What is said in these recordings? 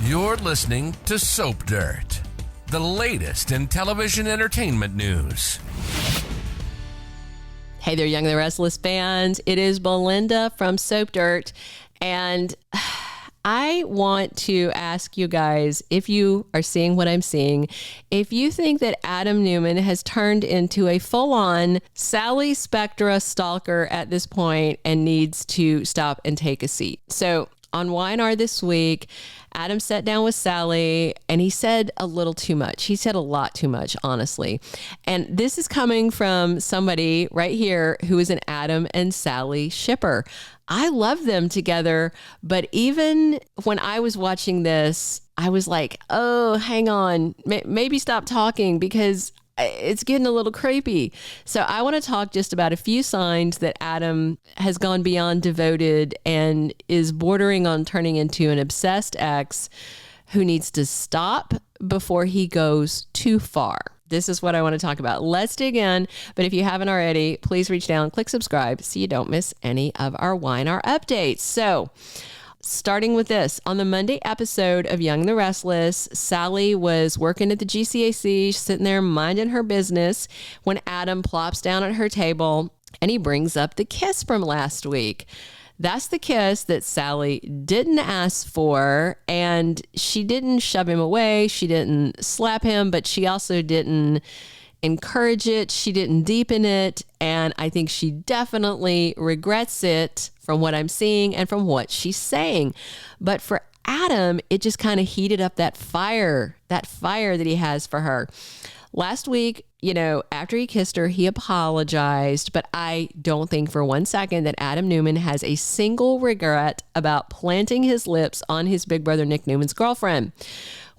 You're listening to Soap Dirt, the latest in television entertainment news. Hey there, Young and Restless fans. It is Belinda from Soap Dirt, and I want to ask you guys, if you are seeing what I'm seeing, if you think that Adam Newman has turned into a full-on Sally Spectra stalker at this point and needs to stop and take a seat. So on Y&R this week, Adam sat down with Sally and he said a little too much. He said a lot too much, honestly. And this is coming from somebody right here who is an Adam and Sally shipper. I love them together, but even when I was watching this, I was like, oh, hang on, maybe stop talking because it's getting a little creepy. So I want to talk just about a few signs that Adam has gone beyond devoted and is bordering on turning into an obsessed ex who needs to stop before he goes too far. This is what I want to talk about. Let's dig in. But if you haven't already, please reach down, click subscribe so you don't miss any of our Y&R updates. So starting with this, on the Monday episode of Young and Restless, Sally was working at the GCAC, sitting there minding her business when Adam plops down at her table and he brings up the kiss from last week. That's the kiss that Sally didn't ask for, and she didn't shove him away. She didn't slap him, but she also didn't encourage it. She didn't deepen it. And I think she definitely regrets it from what I'm seeing and from what she's saying. But for Adam, it just kind of heated up that fire that he has for her. Last week, after he kissed her, he apologized, but I don't think for 1 second that Adam Newman has a single regret about planting his lips on his big brother Nick Newman's girlfriend.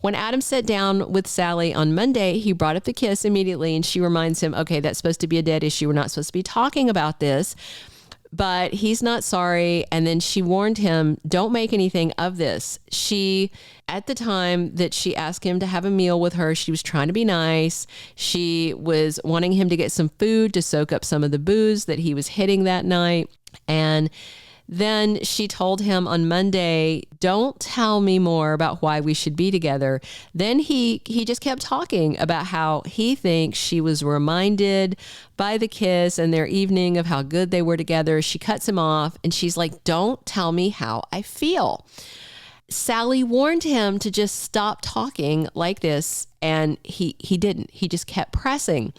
When Adam sat down with Sally on Monday, he brought up the kiss immediately, and she reminds him, okay, that's supposed to be a dead issue. We're not supposed to be talking about this. But he's not sorry. And then she warned him, don't make anything of this. She, at the time that she asked him to have a meal with her, she was trying to be nice. She was wanting him to get some food to soak up some of the booze that he was hitting that night. And then she told him on Monday, don't tell me more about why we should be together. Then he just kept talking about how he thinks she was reminded by the kiss and their evening of how good they were together. She cuts him off and she's like, don't tell me how I feel. Sally warned him to just stop talking like this, and he didn't. He just kept pressing.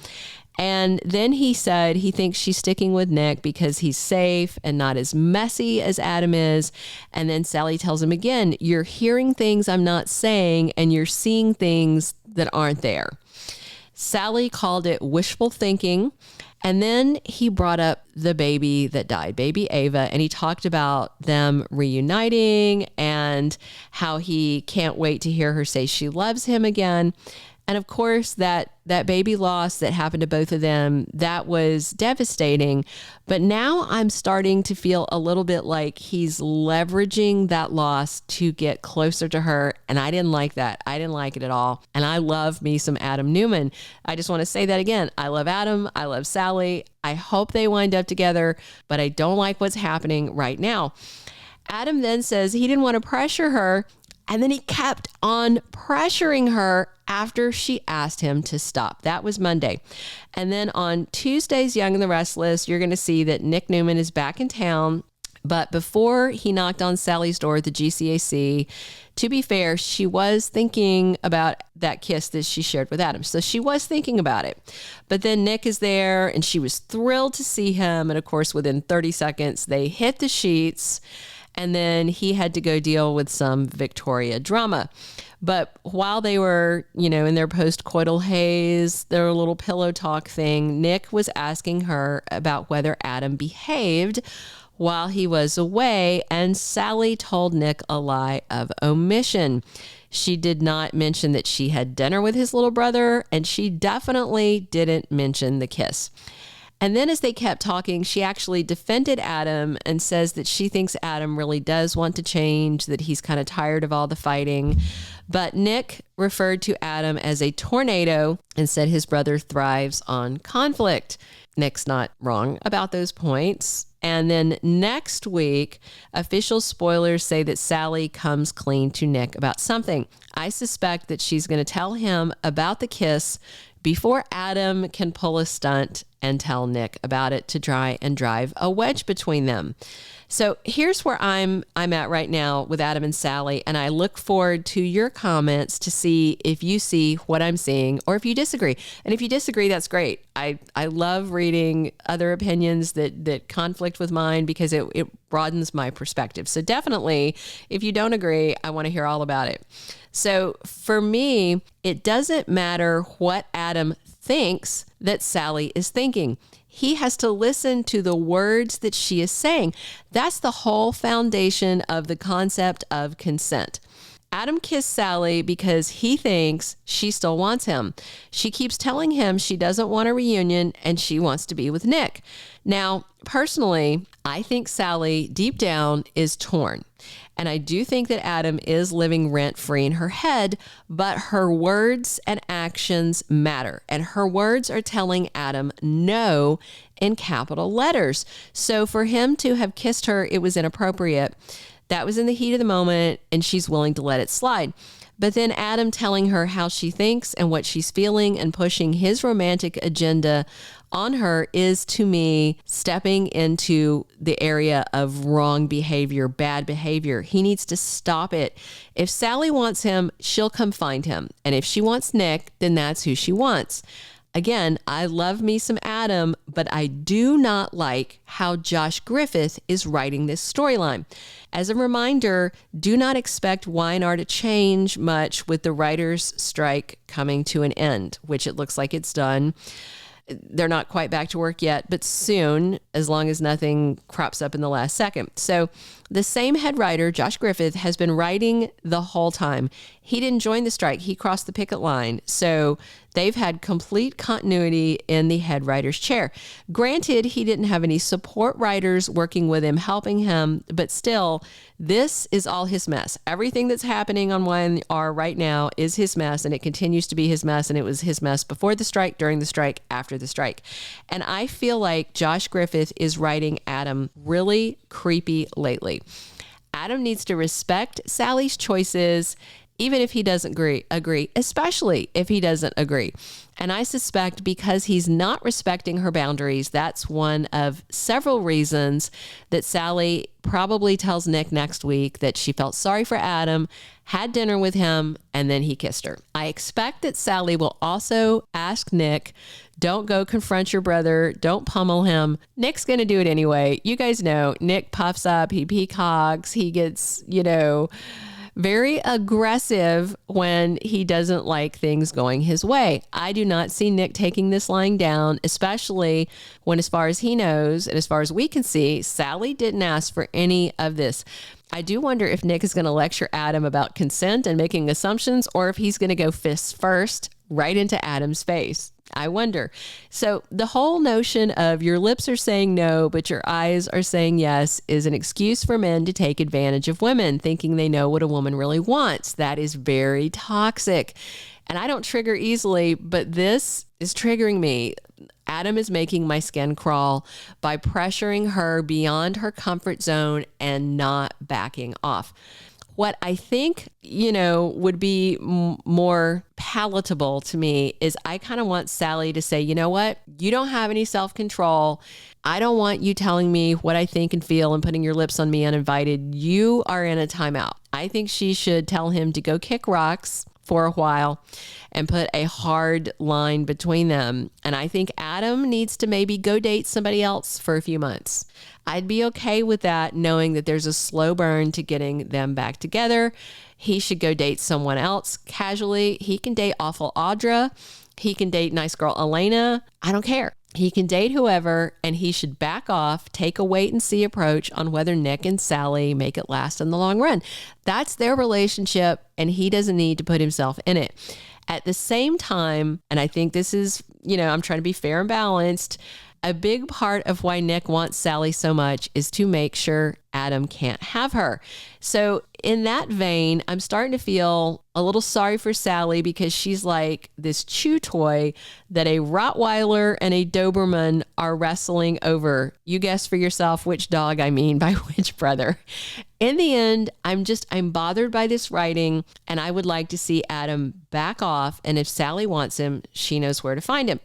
And then he said he thinks she's sticking with Nick because he's safe and not as messy as Adam is. And then Sally tells him again, you're hearing things I'm not saying and you're seeing things that aren't there. Sally called it wishful thinking. And then he brought up the baby that died, baby Ava, and he talked about them reuniting and how he can't wait to hear her say she loves him again. And of course, that baby loss that happened to both of them, that was devastating. But now I'm starting to feel a little bit like he's leveraging that loss to get closer to her. And I didn't like that. I didn't like it at all. And I love me some Adam Newman. I just want to say that again. I love Adam. I love Sally. I hope they wind up together, but I don't like what's happening right now. Adam then says he didn't want to pressure her. And then he kept on pressuring her after she asked him to stop. That was Monday. And then on Tuesday's Young and the Restless, you're going to see that Nick Newman is back in town. But before he knocked on Sally's door at the GCAC, to be fair, she was thinking about that kiss that she shared with Adam. So she was thinking about it. But then Nick is there and she was thrilled to see him. And of course, within 30 seconds, they hit the sheets. And then he had to go deal with some Victoria drama. But while they were, in their post-coital haze, their little pillow talk thing, Nick was asking her about whether Adam behaved while he was away. And Sally told Nick a lie of omission. She did not mention that she had dinner with his little brother, and she definitely didn't mention the kiss. And then as they kept talking, she actually defended Adam and says that she thinks Adam really does want to change, that he's kind of tired of all the fighting. But Nick referred to Adam as a tornado and said his brother thrives on conflict. Nick's not wrong about those points. And then next week, official spoilers say that Sally comes clean to Nick about something. I suspect that she's going to tell him about the kiss before Adam can pull a stunt and tell Nick about it to try and drive a wedge between them. So here's where I'm at right now with Adam and Sally, and I look forward to your comments to see if you see what I'm seeing or if you disagree. And if you disagree, that's great. I love reading other opinions that conflict with mine because it broadens my perspective. So definitely, if you don't agree, I want to hear all about it. So for me, it doesn't matter what Adam thinks that Sally is thinking. He has to listen to the words that she is saying. That's the whole foundation of the concept of consent. Adam kissed Sally because he thinks she still wants him. She keeps telling him she doesn't want a reunion and she wants to be with Nick. Now, personally, I think Sally deep down is torn. And I do think that Adam is living rent-free in her head, but her words and actions matter. And her words are telling Adam no in capital letters. So for him to have kissed her, it was inappropriate. That was in the heat of the moment, and she's willing to let it slide. But then Adam telling her how she thinks and what she's feeling and pushing his romantic agenda on her is, to me, stepping into the area of wrong behavior, bad behavior. He needs to stop it. If Sally wants him, she'll come find him. And if she wants Nick, then that's who she wants. Again, I love me some Adam, but I do not like how Josh Griffith is writing this storyline. As a reminder, do not expect Y&R to change much with the writers' strike coming to an end, which it looks like it's done. They're not quite back to work yet, but soon, as long as nothing crops up in the last second. So the same head writer, Josh Griffith, has been writing the whole time. He didn't join the strike. He crossed the picket line. So they've had complete continuity in the head writer's chair. Granted, he didn't have any support writers working with him, helping him, but still, this is all his mess. Everything that's happening on Y&R right now is his mess, and it continues to be his mess, and it was his mess before the strike, during the strike, after the strike. And I feel like Josh Griffith is writing Adam really creepy lately. Adam needs to respect Sally's choices, even if he doesn't agree, especially if he doesn't agree. And I suspect because he's not respecting her boundaries, that's one of several reasons that Sally probably tells Nick next week that she felt sorry for Adam, had dinner with him, and then he kissed her. I expect that Sally will also ask Nick, don't go confront your brother, don't pummel him. Nick's going to do it anyway. You guys know, Nick puffs up, he peacocks, he gets, very aggressive when he doesn't like things going his way. I do not see Nick taking this lying down, especially when, as far as he knows, and as far as we can see, Sally didn't ask for any of this. I do wonder if Nick is going to lecture Adam about consent and making assumptions, or if he's going to go fists first right into Adam's face. I wonder. So the whole notion of your lips are saying no, but your eyes are saying yes is an excuse for men to take advantage of women, thinking they know what a woman really wants. That is very toxic. And I don't trigger easily, but this is triggering me. Adam is making my skin crawl by pressuring her beyond her comfort zone and not backing off. What I think, would be more palatable to me is I kind of want Sally to say, you know what? You don't have any self-control. I don't want you telling me what I think and feel and putting your lips on me uninvited. You are in a timeout. I think she should tell him to go kick rocks for a while and put a hard line between them. And I think Adam needs to maybe go date somebody else for a few months. I'd be okay with that, knowing that there's a slow burn to getting them back together. He should go date someone else casually. He can date awful Audra. He can date nice girl Elena. I don't care. He can date whoever, and he should back off, take a wait and see approach on whether Nick and Sally make it last in the long run. That's their relationship, and he doesn't need to put himself in it. At the same time, and I think this is, I'm trying to be fair and balanced, a big part of why Nick wants Sally so much is to make sure Adam can't have her. So in that vein, I'm starting to feel a little sorry for Sally because she's like this chew toy that a Rottweiler and a Doberman are wrestling over. You guess for yourself which dog I mean by which brother. In the end, I'm bothered by this writing, and I would like to see Adam back off. And if Sally wants him, she knows where to find him.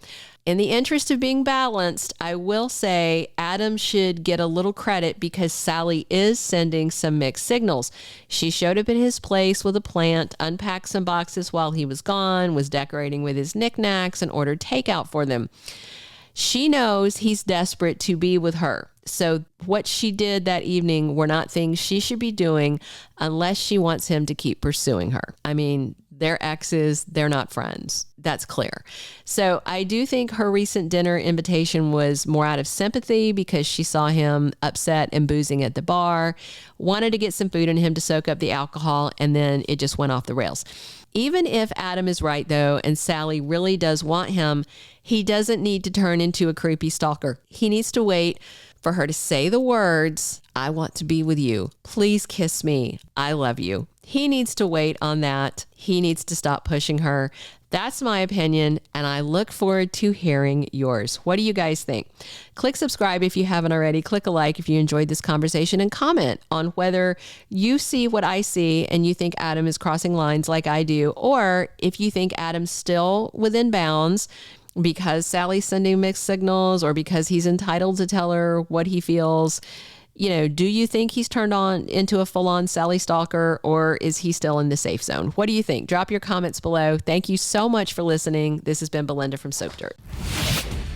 In the interest of being balanced, I will say Adam should get a little credit because Sally is sending some mixed signals. She showed up at his place with a plant, unpacked some boxes while he was gone, was decorating with his knickknacks, and ordered takeout for them. She knows he's desperate to be with her. So what she did that evening were not things she should be doing unless she wants him to keep pursuing her. I mean, they're exes, they're not friends. That's clear. So I do think her recent dinner invitation was more out of sympathy because she saw him upset and boozing at the bar, wanted to get some food in him to soak up the alcohol, and then it just went off the rails. Even if Adam is right, though, and Sally really does want him, he doesn't need to turn into a creepy stalker. He needs to wait for her to say the words, "I want to be with you. Please kiss me. I love you." He needs to wait on that. He needs to stop pushing her. That's my opinion, and I look forward to hearing yours. What do you guys think? Click subscribe if you haven't already. Click a like if you enjoyed this conversation, and comment on whether you see what I see and you think Adam is crossing lines like I do, or if you think Adam's still within bounds because Sally's sending mixed signals or because he's entitled to tell her what he feels. You know, do you think he's turned on into a full-on Sally stalker, or is he still in the safe zone? What do you think? Drop your comments below. Thank you so much for listening. This has been Belinda from Soap Dirt.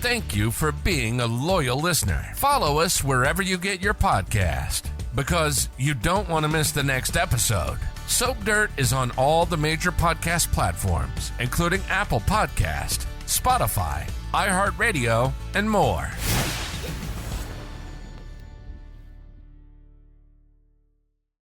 Thank you for being a loyal listener. Follow us wherever you get your podcast, because you don't want to miss the next episode. Soap Dirt is on all the major podcast platforms, including Apple Podcast, Spotify, iHeartRadio, and more.